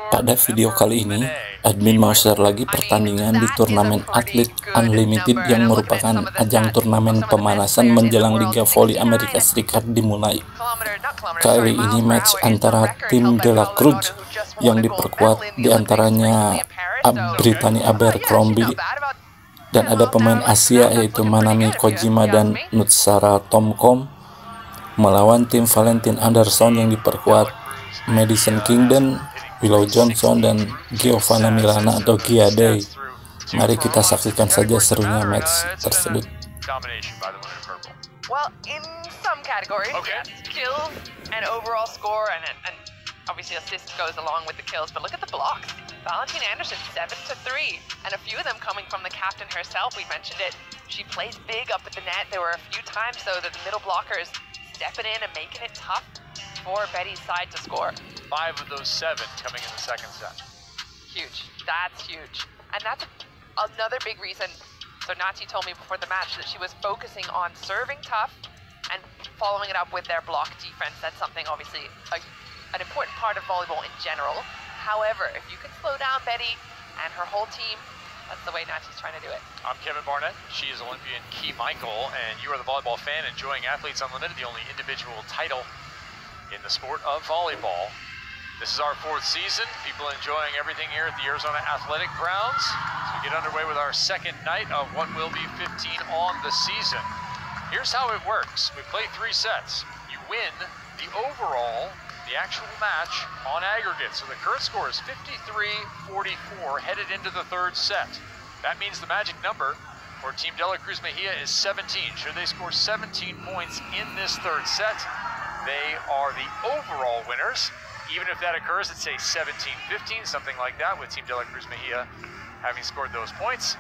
Pada video kali ini, admin mau share lagi pertandingan di turnamen Atlet Unlimited yang merupakan ajang turnamen pemanasan menjelang Liga Voli Amerika Serikat dimulai. Kali ini match antara tim De La Cruz yang diperkuat diantaranya Brittany Abercrombie dan ada pemain Asia yaitu Manami Kojima dan Nutsara Tomkom melawan tim Valentine yang diperkuat Madison Kingdon, Willow dan Giovanna Milana atau Giade. Mari kita saksikan saja serunya match tersebut. Well, in some categories, yes, kills and overall score and obviously assist goes along with the kills, but look at the blocks. Valentine Anderson 7-3, and a few of them coming from the captain herself. We mentioned it. She plays big up at the net. There were a few times though that the middle blockers stepping in and making it tough for Betty's side to score. 5 of those 7 coming in the second set. Huge. That's huge. And that's another big reason. So Nati told me before the match that she was focusing on serving tough and following it up with their block defense. That's something obviously an important part of volleyball in general. However, if you can slow down Betty and her whole team, that's the way Nati's trying to do it. I'm Kevin Barnett. She is Olympian Key Michael, and you are the volleyball fan enjoying Athletes Unlimited, the only individual title in the sport of volleyball. This is our 4th season. People enjoying everything here at the Arizona Athletic Grounds. So we get underway with our second night of what will be 15 on the season. Here's how it works. We play 3 sets. You win the overall, the actual match on aggregate. So the current score is 53-44 headed into the 3rd set. That means the magic number for Team De La Cruz Mejia is 17. Should they score 17 points in this 3rd set, they are the overall winners. Even if that occurs at, say, 17-15, something like that, with Team De La Cruz Mejia having scored those points,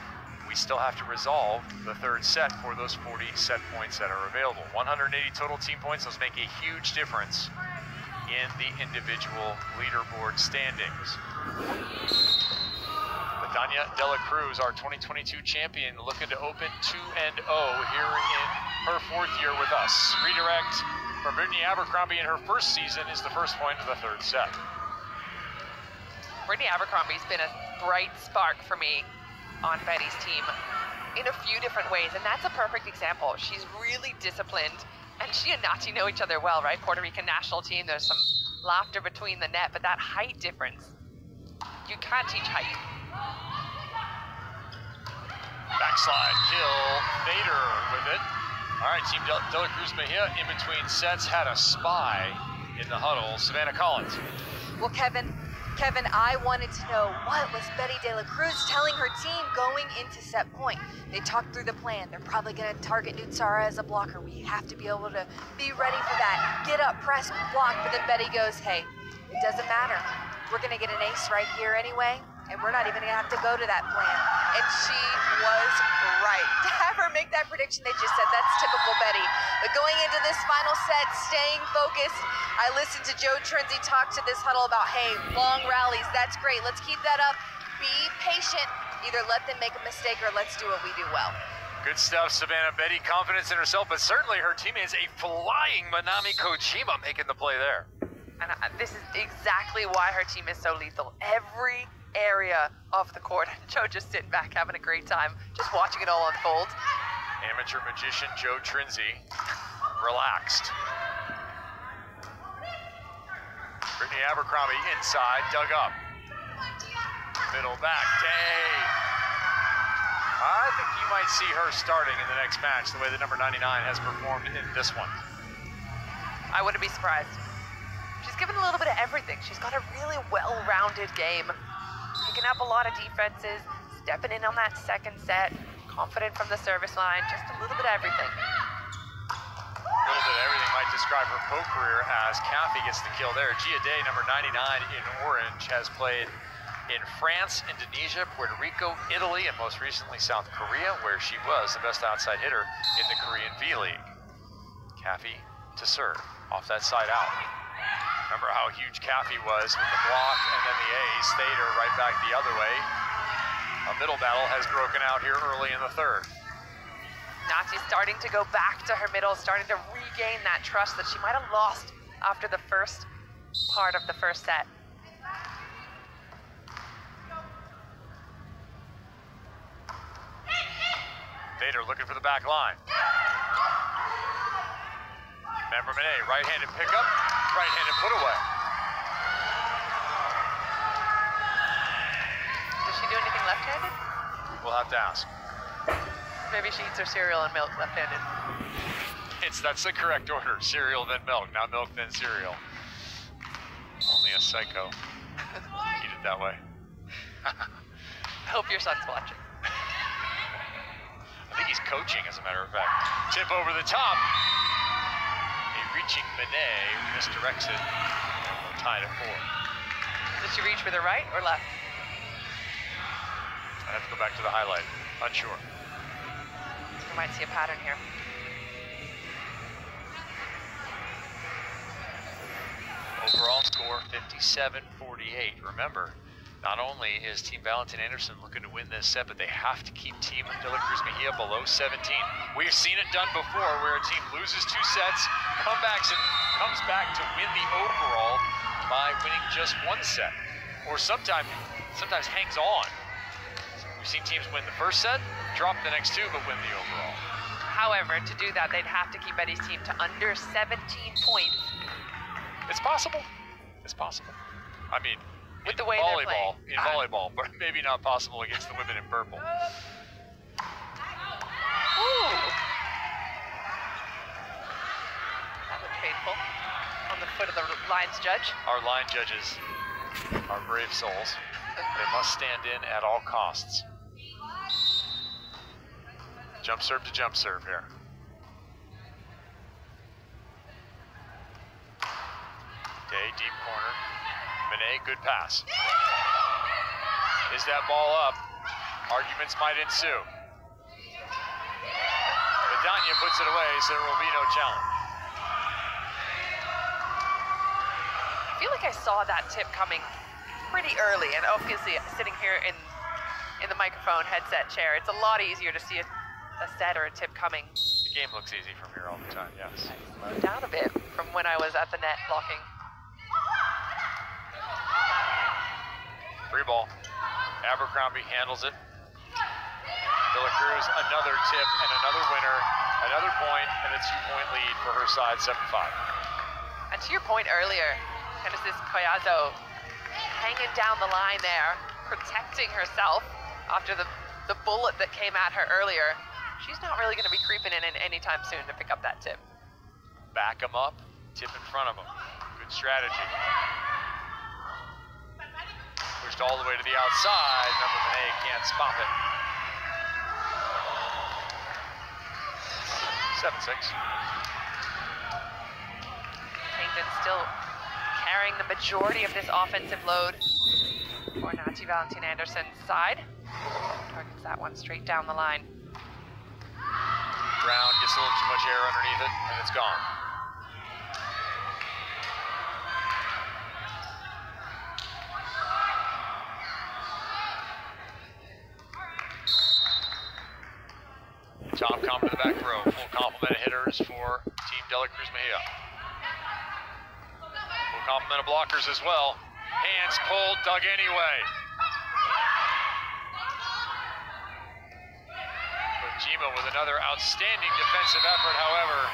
we still have to resolve the 3rd set for those 40 set points that are available. 180 total team points. Those make a huge difference in the individual leaderboard standings. Tanya De La Cruz, our 2022 champion, looking to open 2-0 here in her 4th year with us. Redirect for Brittany Abercrombie in her 1st season is the first point of the 3rd set. Brittany Abercrombie's been a bright spark for me on Betty's team in a few different ways, and that's a perfect example. She's really disciplined, and she and Nati know each other well, right? Puerto Rican national team, there's some laughter between the net, but that height difference, you can't teach height. Backslide kill, Vader with it. All right, Team De La Cruz Mejia in between sets had a spy in the huddle. Savannah Collins. Well, Kevin, I wanted to know what was Betty De La Cruz telling her team going into set point. They talked through the plan. They're probably going to target Nutsara as a blocker. We have to be able to be ready for that. Get up, press, block. But then Betty goes, hey, it doesn't matter. We're going to get an ace right here anyway, and we're not even going to have to go to that plan. And she was right. To have her make that prediction they just said, that's typical Betty. But going into this final set, staying focused, I listened to Joe Trinzi talk to this huddle about, hey, long rallies, that's great. Let's keep that up. Be patient. Either let them make a mistake or let's do what we do well. Good stuff, Savannah. Betty, confidence in herself, but certainly her teammates, a flying Manami Kojima making the play there. And this is exactly why her team is so lethal. Every area of the court. Joe just sitting back having a great time, just watching it all unfold. Amateur magician Joe Trinzi, relaxed. Brittany Abercrombie inside, dug up. Middle back, Day. I think you might see her starting in the next match, the way the number 99 has performed in this one. I wouldn't be surprised. She's given a little bit of everything. She's got a really well-rounded game. Picking up a lot of defenses, stepping in on that 2nd set, confident from the service line, just a little bit of everything. A little bit of everything might describe her pro career as Kathy gets the kill there. Gia Day, number 99 in orange, has played in France, Indonesia, Puerto Rico, Italy, and most recently South Korea, where she was the best outside hitter in the Korean V-League. Kathy to serve off that side out. Remember how huge Kathy was with the block and then the ace. Thader right back the other way. A middle battle has broken out here early in the 3rd. Nati's starting to go back to her middle, starting to regain that trust that she might have lost after the first part of the first set. Vader looking for the back line. Remember Monet, right-handed pickup, right-handed put away. Does she do anything left-handed? We'll have to ask. Maybe she eats her cereal and milk left-handed. That's the correct order. Cereal, then milk. Not milk, then cereal. Only a psycho. Eat it that way. I hope your son's watching. I think he's coaching, as a matter of fact. Tip over the top. A reaching Monet misdirects it. And we're tied at 4. Did she reach with her right or left? I have to go back to the highlight. Unsure. We might see a pattern here. Overall score 57-48. Remember, not only is Team Valentine Anderson looking to win this set, but they have to keep Team De La Cruz Mejia below 17. We've seen it done before where a team loses 2 sets, comebacks and comes back to win the overall by winning just 1 set. Or sometimes hangs on. We've seen teams win the first set, drop the next 2, but win the overall. However, to do that, they'd have to keep Eddie's team to under 17 points. It's possible. It's possible. I mean, with the way they're playing. In volleyball, but maybe not possible against the women in purple. Ooh. That looked painful. On the foot of the lines judge. Our line judges are brave souls. They must stand in at all costs. Jump serve to jump serve here. Okay, deep corner. Monet, good pass. Is that ball up? Arguments might ensue. Vidania puts it away, so there will be no challenge. I feel like I saw that tip coming pretty early, and obviously sitting here in the microphone headset chair, it's a lot easier to see a set or a tip coming. The game looks easy from here all the time, yes. I slowed down a bit from when I was at the net blocking. Free ball. Abercrombie handles it. De La Cruz, another tip and another winner, another point, and a 2-point lead for her side, 7-5. And to your point earlier, Genesis Collazo hanging down the line there, protecting herself after the bullet that came at her earlier. She's not really going to be creeping in anytime soon to pick up that tip. Back him up, tip in front of him. Good strategy. Pushed all the way to the outside. Number Monet can't spot it. 7-6. Kingdon still carrying the majority of this offensive load for Nachi Valentine Anderson's side. Targets that one straight down the line. Brown gets a little too much air underneath it, and it's gone. Tomkom to the back row. Full complement of hitters for Team De La Cruz Mejia. Full complement of blockers as well. Hands pulled, dug anyway. Kojima with another outstanding defensive effort. However,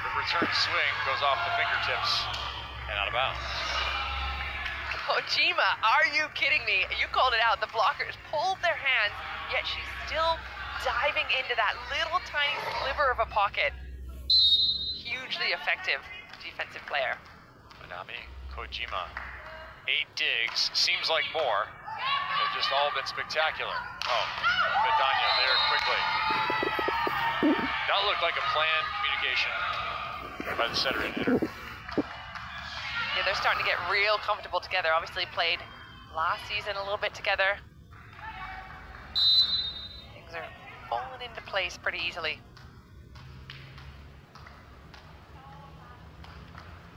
the return swing goes off the fingertips and out of bounds. Kojima, are you kidding me? You called it out. The blockers pulled their hands, yet she's still diving into that little tiny sliver of a pocket. Hugely effective defensive player. Manami, Kojima, 8 digs, seems like more. They've just all been spectacular. Oh, Vidania there quickly. That looked like a planned communication by the center and hitter. Yeah, they're starting to get real comfortable together. Obviously played last season a little bit together. Things are falling into place pretty easily.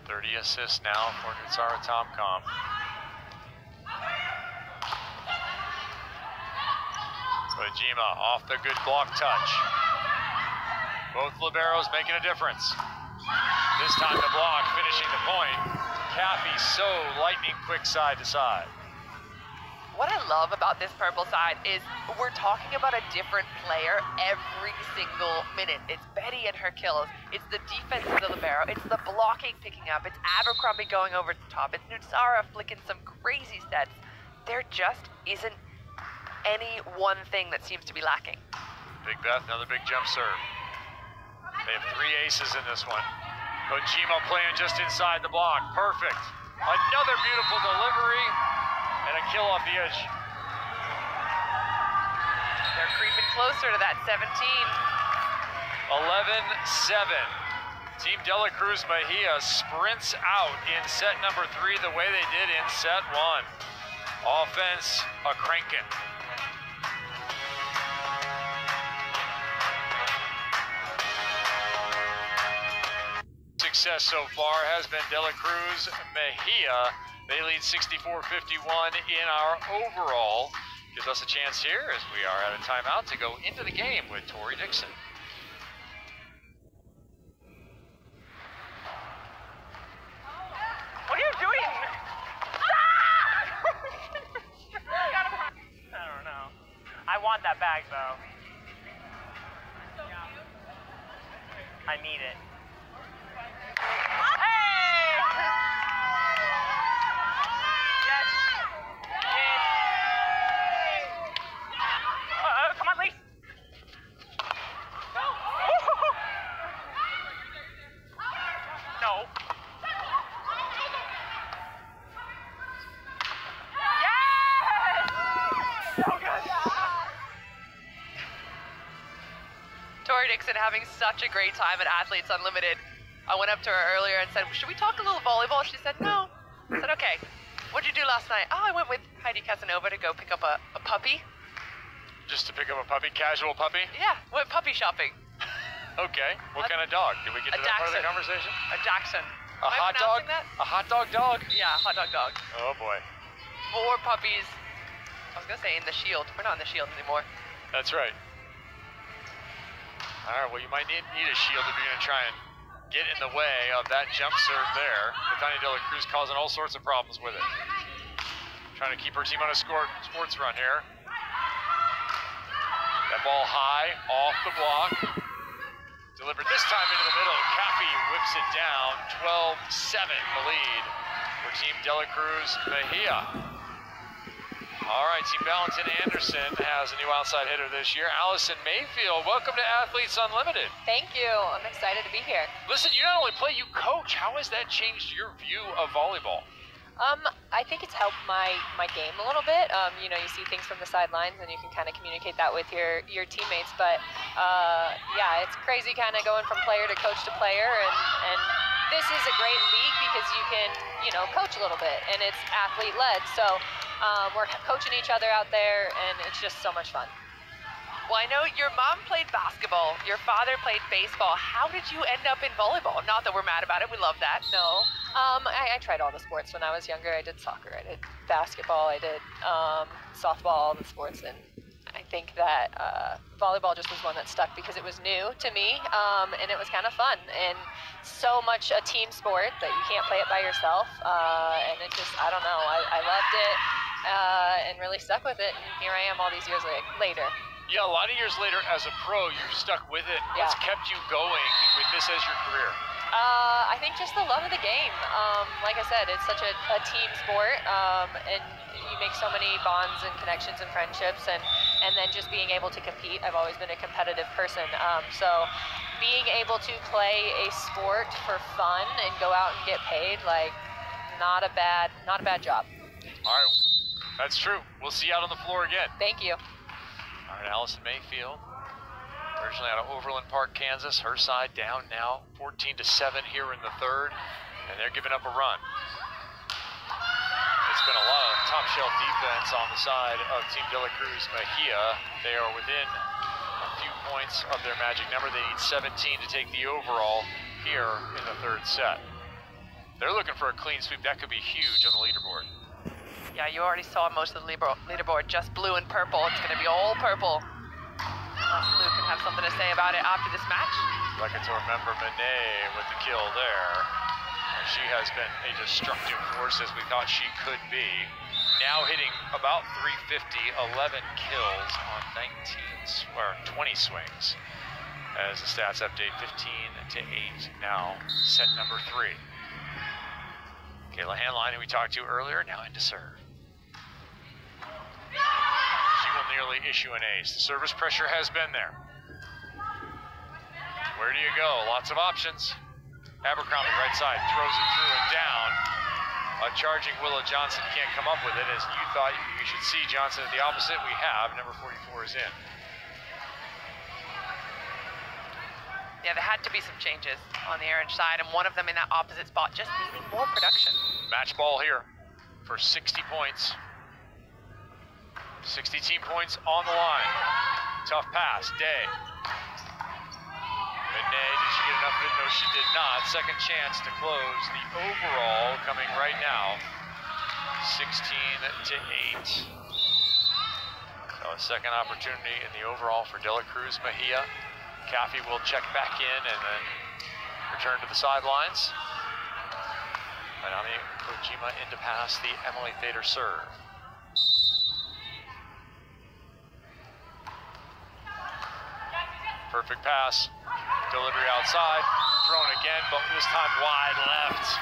30 assists now for Nutsara Tomkom. Kojima off the good block touch. Both liberos making a difference. This time the block finishing the point. Caffey so lightning quick side to side. What I love about this purple side is we're talking about a different player every single minute. It's Betty and her kills. It's the defense of the libero. It's the blocking picking up. It's Abercrombie going over the top. It's Nutsara flicking some crazy sets. There just isn't any one thing that seems to be lacking. Big Beth, another big jump serve. They have 3 aces in this one. Kojima playing just inside the block. Perfect. Another beautiful delivery. And a kill off the edge. They're creeping closer to that 17. 11-7. Team Dela Cruz Mejia sprints out in set number 3 the way they did in set 1. Offense a-crankin'. Success so far has been Dela Cruz Mejia. They lead 64-51 in our overall. Gives us a chance here as we are at a timeout to go into the game with Tori Dixon. What are you doing? I don't know. I want that bag though. I need it. Come on, Lee. No. Tori Dixon having such a great time at Athletes Unlimited. I went up to her earlier and said, should we talk a little volleyball? She said, no. I said, okay. What'd you do last night? Oh, I went with Heidi Casanova to go pick up a puppy. Just to pick up a puppy, casual puppy? Yeah, went puppy shopping. Okay. What kind of dog? Did we get to that part of the conversation? A Jackson. A hot dog? That? A hot dog dog? Yeah, hot dog dog. Oh boy. 4 puppies. I was gonna say in the Shield. We're not in the Shield anymore. That's right. All right, well, you might need a shield if you're gonna try and get in the way of that jump serve there. Tanya Dela Cruz causing all sorts of problems with it. Trying to keep her team on a sports run here. That ball high, off the block. Delivered this time into the middle. Caffey whips it down. 12-7 the lead for Team Dela Cruz Mejia. All right, Team Valentine Anderson has a new outside hitter this year. Allison Mayfield, welcome to Athletes Unlimited. Thank you. I'm excited to be here. Listen, you not only play, you coach. How has that changed your view of volleyball? I think it's helped my game a little bit. You know, you see things from the sidelines and you can kind of communicate that with your teammates. But yeah, it's crazy kind of going from player to coach to player. And this is a great league because you can, you know, coach a little bit and it's athlete led. So we're coaching each other out there and it's just so much fun. Well, I know your mom played basketball, your father played baseball. How did you end up in volleyball? Not that we're mad about it, we love that. No, I tried all the sports when I was younger. I did soccer, I did basketball, I did softball, all the sports, and I think that volleyball just was one that stuck because it was new to me, and it was kind of fun, and so much a team sport that you can't play it by yourself, and it just, I don't know, I loved it, and really stuck with it, and here I am all these years later. Yeah, a lot of years later as a pro, you've stuck with it. What's kept you going with this as your career? I think just the love of the game. Like I said, it's such a team sport, and you make so many bonds and connections and friendships, and then just being able to compete. I've always been a competitive person, so being able to play a sport for fun and go out and get paid, like, not a bad job. All right, that's true. We'll see you out on the floor again. Thank you. All right, Allison Mayfield, originally out of Overland Park, Kansas. Her side down now, 14-7 here in the third, and they're giving up a run. It's been a lot of top shelf defense on the side of Team Dela Cruz Mejia. They are within a few points of their magic number. They need 17 to take the overall here in the third set. They're looking for a clean sweep. That could be huge on the leaderboard. Yeah, you already saw most of the leaderboard, just blue and purple. It's going to be all purple. Unless Blue can have something to say about it after this match. Like to remember Manet with the kill there. And She has been a destructive force as we thought she could be. Now hitting about 350, 11 kills on 20 swings. As the stats update, 15 to 8 now, set number 3. Kayla Hanline, who we talked to earlier, now into serve. She will nearly issue an ace. The service pressure has been there. Where do you go? Lots of options. Abercrombie, right side, throws it through and down. A charging Willow Johnson can't come up with it, as you thought you should see Johnson at the opposite. We have. Number 44 is in. Yeah, there had to be some changes on the orange side, and one of them in that opposite spot just needing more production. Match ball here for 60 points. 60 team points on the line. Tough pass, Day. Renee, did she get enough of it? No, she did not. Second chance to close the overall coming right now. 16 to 8. So a second opportunity in the overall for De La Cruz Mejia. Caffey will check back in and then return to the sidelines. Manami Kojima in to pass the Emily Thader serve. Perfect pass. Delivery outside. Thrown again, but this time wide left.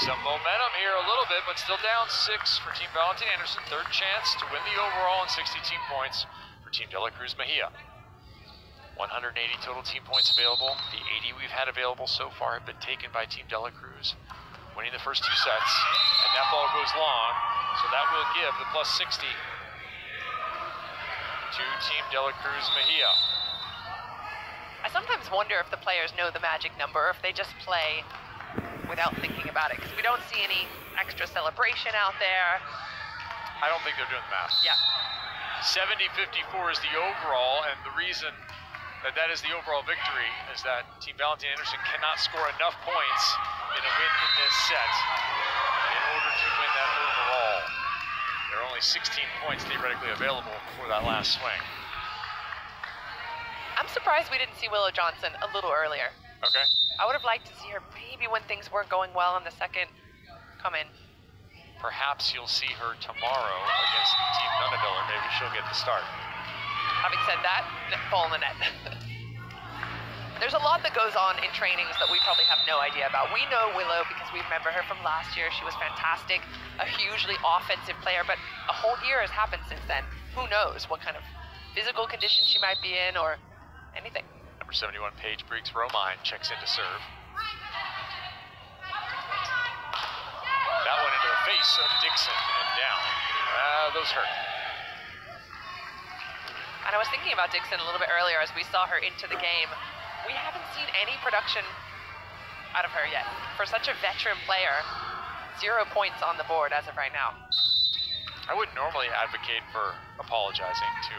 Some momentum here a little bit, but still down 6 for Team Valentine Anderson. Third chance to win the overall and 60 team points for Team De La Cruz Mejia. 180 total team points available. The 80 we've had available so far have been taken by Team De La Cruz, winning the first 2 sets. And that ball goes long, so that will give the plus 60 to Team De La Cruz Mejia. I sometimes wonder if the players know the magic number, or if they just play without thinking about it, because we don't see any extra celebration out there. I don't think they're doing the math. Yeah. 70-54 is the overall, and the reason that is the overall victory is that Team Valentine Anderson cannot score enough points in a win in this set in order to win that overall. There are only 16 points theoretically available before that last swing. I'm surprised we didn't see Willow Johnson a little earlier. Okay. I would have liked to see her maybe when things weren't going well in the second come in. Perhaps you'll see her tomorrow against Team Nunaville, or maybe she'll get the start. Having said that, ball in the net. There's a lot that goes on in trainings that we probably have no idea about. We know Willow because we remember her from last year. She was fantastic, a hugely offensive player, but a whole year has happened since then. Who knows what kind of physical condition she might be in or anything. Number 71, Paige Briggs Romine checks in to serve. That one into the face of Dixon and down. Those hurt. And I was thinking about Dixon a little bit earlier as we saw her into the game. We haven't seen any production out of her yet. For such a veteran player, 0 points on the board as of right now. I wouldn't normally advocate for apologizing to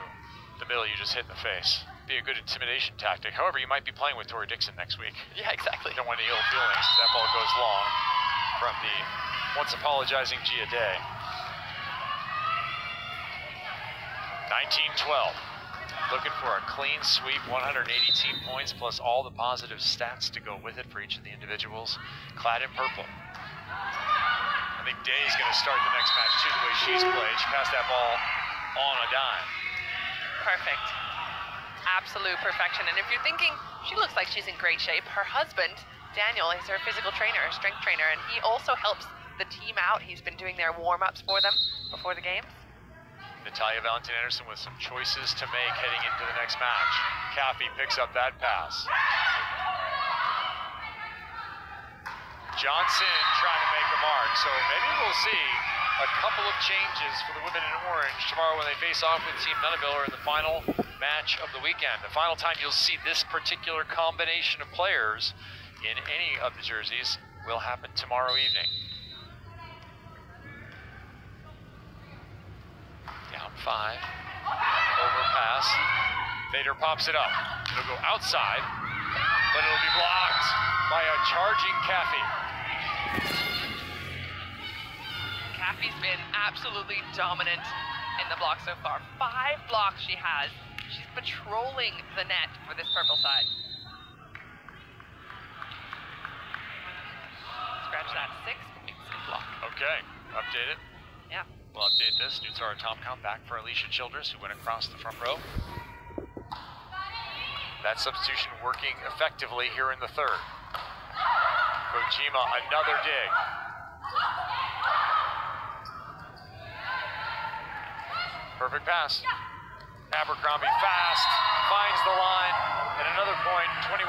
the middle you just hit in the face. Be a good intimidation tactic. However, you might be playing with Tori Dixon next week. Yeah, exactly. Don't want any ill feelings as that ball goes long from the once apologizing Gia Day. 19-12. Looking for a clean sweep, 180 team points, plus all the positive stats to go with it for each of the individuals clad in purple. I think Day's going to start the next match too, the way she's played. She passed that ball on a dime. Perfect. Absolute perfection. And if you're thinking she looks like she's in great shape, her husband, Daniel, is her physical trainer, her strength trainer, and he also helps the team out. He's been doing their warm-ups for them before the games. Natalia Valentine Anderson with some choices to make heading into the next match. Caffey picks up that pass. Johnson trying to make a mark, so maybe we'll see a couple of changes for the women in orange tomorrow when they face off with Team Nunaville in the final match of the weekend. The final time you'll see this particular combination of players in any of the jerseys will happen tomorrow evening. Down 5, overpass, Thader pops it up. It'll go outside, but it'll be blocked by a charging Caffey. Caffey's been absolutely dominant in the block so far. 5 blocks she has. She's patrolling the net for this purple side. averages at 6 points in block. Okay, update it. Yeah. We'll update this. Nutsara Tomkom back for Alicia Childress, who went across the front row. That substitution working effectively here in the third. Kojima, another dig. Perfect pass. Abercrombie fast, finds the line, and another point, 21-14.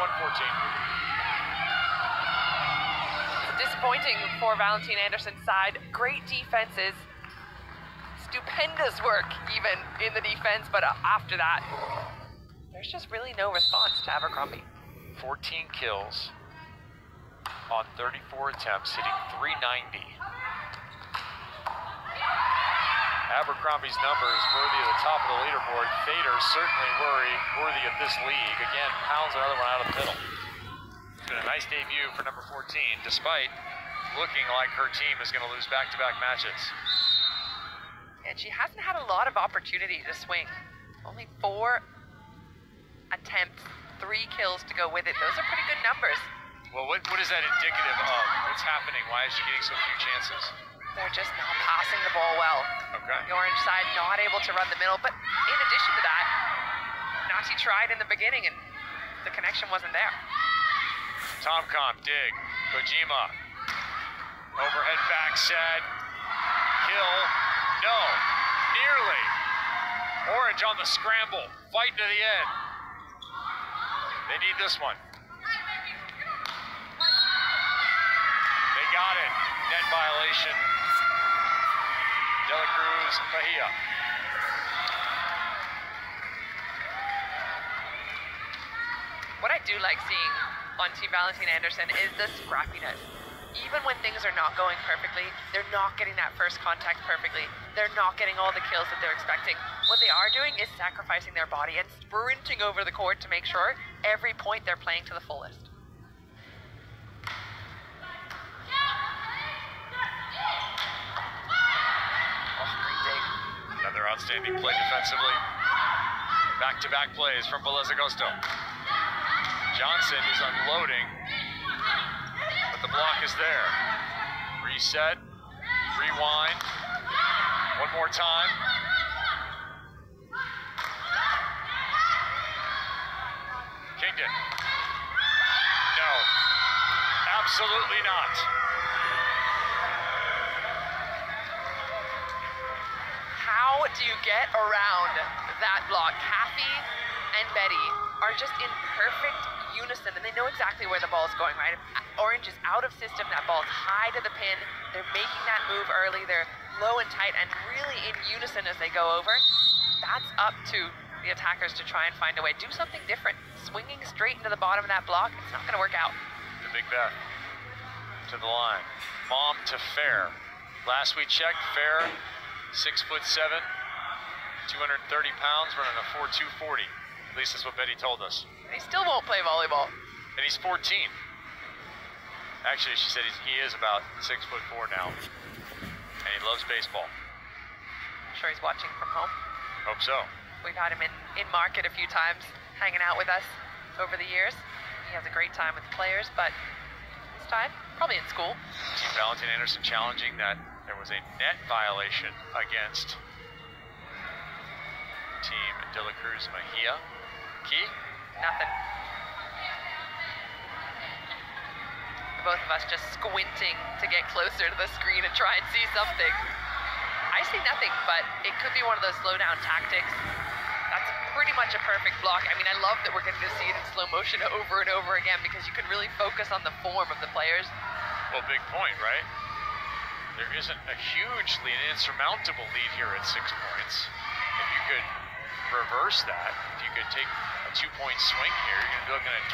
Disappointing for Valentine Anderson's side. Great defenses. Stupendous work even in the defense, but after that, there's just really no response to Abercrombie. 14 kills on 34 attempts, hitting 390. Abercrombie's numbers worthy of the top of the leaderboard. Fader certainly worthy of this league. Again, pounds another one out of the middle. It's been a nice debut for number 14, despite looking like her team is going to lose back-to-back matches. And she hasn't had a lot of opportunity to swing. Only 4 attempts, 3 kills to go with it. Those are pretty good numbers. Well, what is that indicative of? What's happening? Why is she getting so few chances? They're just not passing the ball well. Okay. The orange side not able to run the middle, but in addition to that, Nazi tried in the beginning and the connection wasn't there. Tomkom, dig. Kojima. Overhead back set. Kill. No. Nearly. Orange on the scramble. Fighting to the end. They need this one. They got it. Net violation. De La Cruz, Bahia. What I do like seeing on Team Valentine Anderson is the scrappiness. Even when things are not going perfectly, they're not getting that first contact perfectly. They're not getting all the kills that they're expecting. What they are doing is sacrificing their body and sprinting over the court to make sure every point they're playing to the fullest. Another outstanding play defensively. Back-to-back plays from Belezagosto. Johnson is unloading, but the block is there. Reset, rewind, one more time. Kingdon. No, absolutely not. How do you get around that block? Kathy and Betty are just in perfect unison, and they know exactly where the ball is going, right? Orange is out of system, that ball's high to the pin. They're making that move early. They're low and tight and really in unison as they go over. That's up to the attackers to try and find a way. Do something different. Swinging straight into the bottom of that block, it's not going to work out. The big bet to the line. Mom to Fair. Last we checked, Fair, 6'7", 230 pounds, running a 4.240. At least that's what Betty told us. He still won't play volleyball. And he's 14. Actually, she said he is about 6'4" now. And he loves baseball. I'm sure he's watching from home. Hope so. We've had him in market a few times, hanging out with us over the years. He has a great time with the players, but this time, probably in school. Team Valentine Anderson challenging that there was a net violation against Team De La Cruz Mejia. Key? Nothing. Both of us just squinting to get closer to the screen and try and see something. I see nothing, but it could be one of those slow down tactics. That's pretty much a perfect block. I mean, I love that we're getting to see it in slow motion over and over again because you can really focus on the form of the players. Well, big point, right? There isn't a hugely insurmountable lead here at 6 points. If you could reverse that, if you could take a 2-point swing here, you're going to be looking at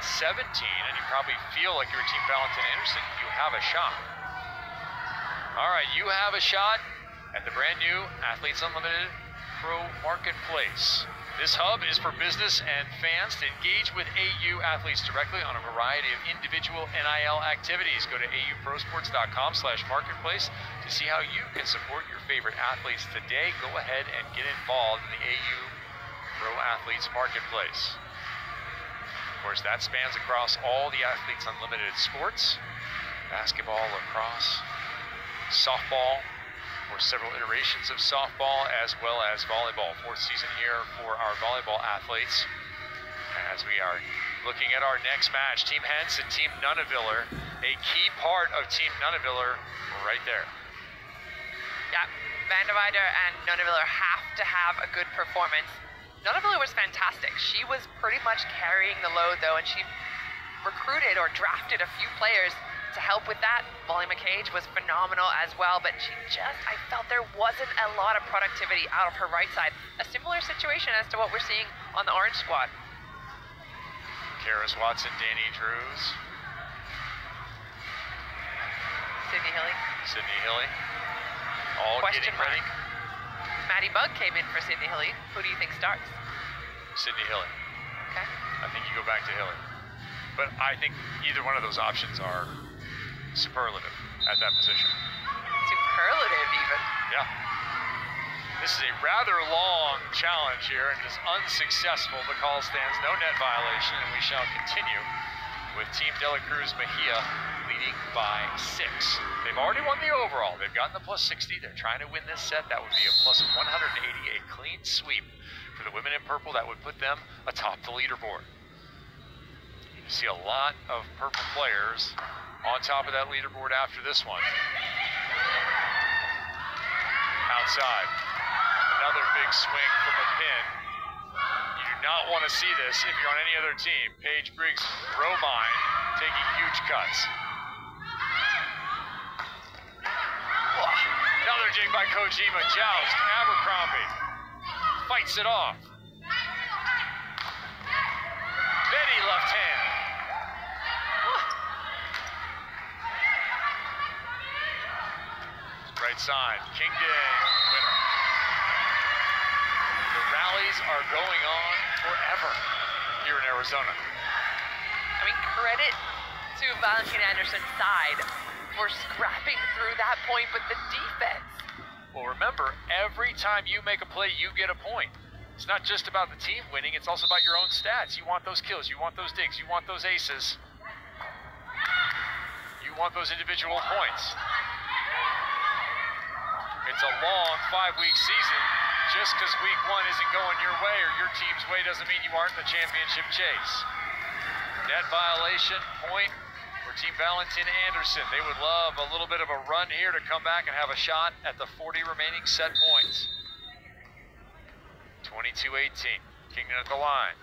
21-17, and you probably feel like you're Team Valentine Anderson. You have a shot. All right, you have a shot at the brand new Athletes Unlimited Pro Marketplace. This hub is for business and fans to engage with AU athletes directly on a variety of individual NIL activities. Go to auprosports.com/marketplace to see how you can support your favorite athletes today. Go ahead and get involved in the AU Pro Athletes Marketplace. Of course, that spans across all the Athletes Unlimited sports. basketball, lacrosse, softball, or several iterations of softball, as well as volleyball. 4th season here for our volleyball athletes. As we are looking at our next match, Team Hens and Team Nunaviller, a key part of Team Nunaviller right there. Yeah, Van de Weider and Nunaviller have to have a good performance. Nunaviller was fantastic. She was pretty much carrying the load though, and she recruited or drafted a few players to help with that. Molly McCage was phenomenal as well, but I felt there wasn't a lot of productivity out of her right side. A similar situation as to what we're seeing on the Orange squad. Karis Watson, Danny Drews. Sydney Hilly. All Question getting ready. Maddie Bug came in for Sydney Hilly. Who do you think starts? Sydney Hilly. Okay. I think you go back to Hilly. But I think either one of those options are superlative at that position. Superlative even. Yeah. This is a rather long challenge here and is unsuccessful. The call stands, no net violation, and we shall continue with Team De La Cruz Mejia leading by 6. They've already won the overall. They've gotten the plus 60. They're trying to win this set. That would be a plus 180, a clean sweep for the women in purple. That would put them atop the leaderboard. You see a lot of purple players on top of that leaderboard after this one. Outside. Another big swing from a pin. You do not want to see this if you're on any other team. Paige Briggs Romine taking huge cuts. Another dig by Kojima. Joust. Abercrombie fights it off. Betty left hand. Right side. Kingdon winner. The rallies are going on forever here in Arizona. I mean, credit to Valentine Anderson's side for scrapping through that point with the defense. Well, remember, every time you make a play, you get a point. It's not just about the team winning, it's also about your own stats. You want those kills, you want those digs, you want those aces. You want those individual points. It's a long 5-week season. Just because week 1 isn't going your way or your team's way doesn't mean you aren't in the championship chase. Net violation point for Team Valentine Anderson. They would love a little bit of a run here to come back and have a shot at the 40 remaining set points. 22-18. Kingdon at the line.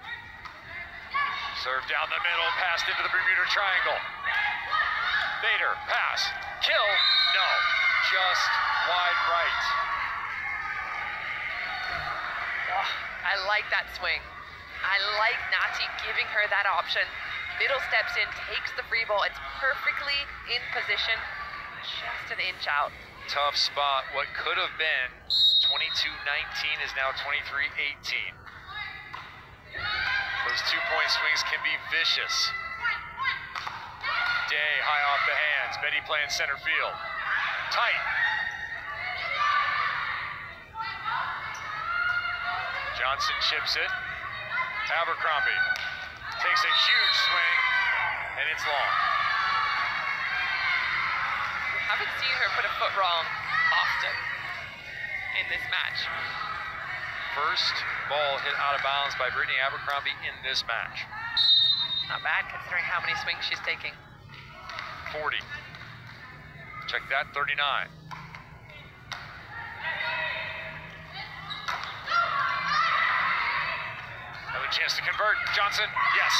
Serve down the middle, passed into the Bermuda Triangle. Bader, pass, kill, no, just wide right. Oh, I like that swing. I like Nati giving her that option. Middle steps in, takes the free ball. It's perfectly in position, just an inch out. Tough spot. What could have been 22-19 is now 23-18. Those 2-point swings can be vicious. Day high off the hands. Betty playing center field. Tight. Johnson chips it. Abercrombie takes a huge swing, and it's long. We haven't seen her put a foot wrong often in this match. First ball hit out of bounds by Brittany Abercrombie in this match. Not bad considering how many swings she's taking. 40. Check that, 39. Another chance to convert. Johnson, yes.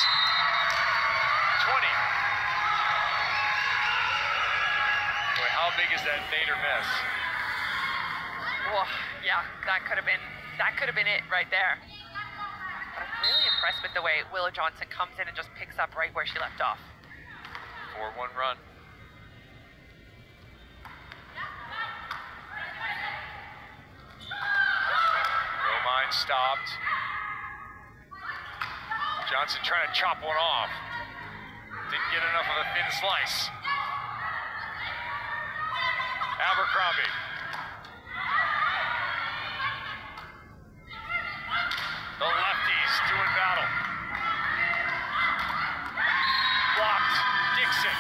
20. Boy, how big is that Nader miss? Well, yeah, that could have been it right there. But I'm really impressed with the way Willow Johnson comes in and just picks up right where she left off. 4-1 run. Romine stopped. Johnson trying to chop one off. Didn't get enough of a thin slice. Abercrombie. The lefties doing battle. Blocked. Dixon.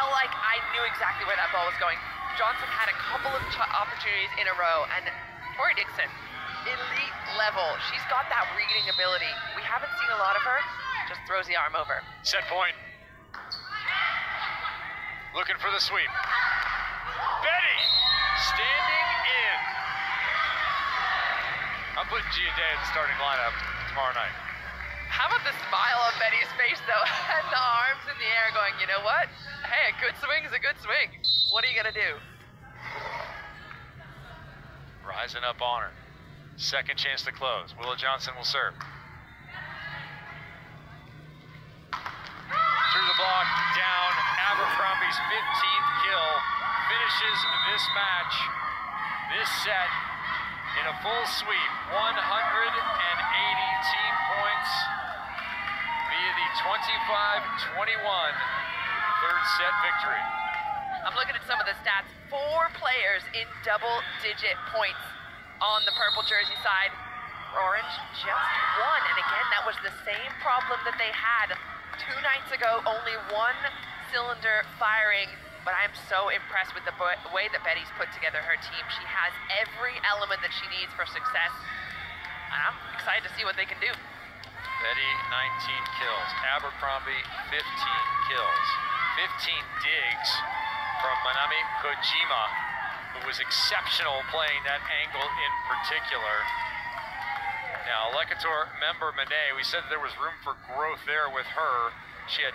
felt like I knew exactly where that ball was going. Johnson had a couple of opportunities in a row, and Tori Dixon, elite level. She's got that reading ability. We haven't seen a lot of her. Just throws the arm over. Set point. Looking for the sweep. Betty standing in. I'm putting Gia Day in the starting lineup tomorrow night. How about the smile on Betty's face, though, and the arms in the air going, you know what? Hey, a good swing is a good swing. What are you going to do? Rising up on her. Second chance to close. Willow Johnson will serve. Through the block, down. Abercrombie's 15th kill finishes this match, this set, in a full sweep. 180 team points via the 25-21 third set victory. I'm looking at some of the stats. 4 players in double-digit points on the purple jersey side. Orange, just 1. And again, that was the same problem that they had 2 nights ago. Only 1 cylinder firing. But I'm so impressed with the way that Betty's put together her team. She has every element that she needs for success. And I'm excited to see what they can do. Betty, 19 kills. Abercrombie, 15 kills. 15 digs from Manami Kojima, who was exceptional playing that angle in particular. Now, Lekator member Monet, we said there was room for growth there with her. She had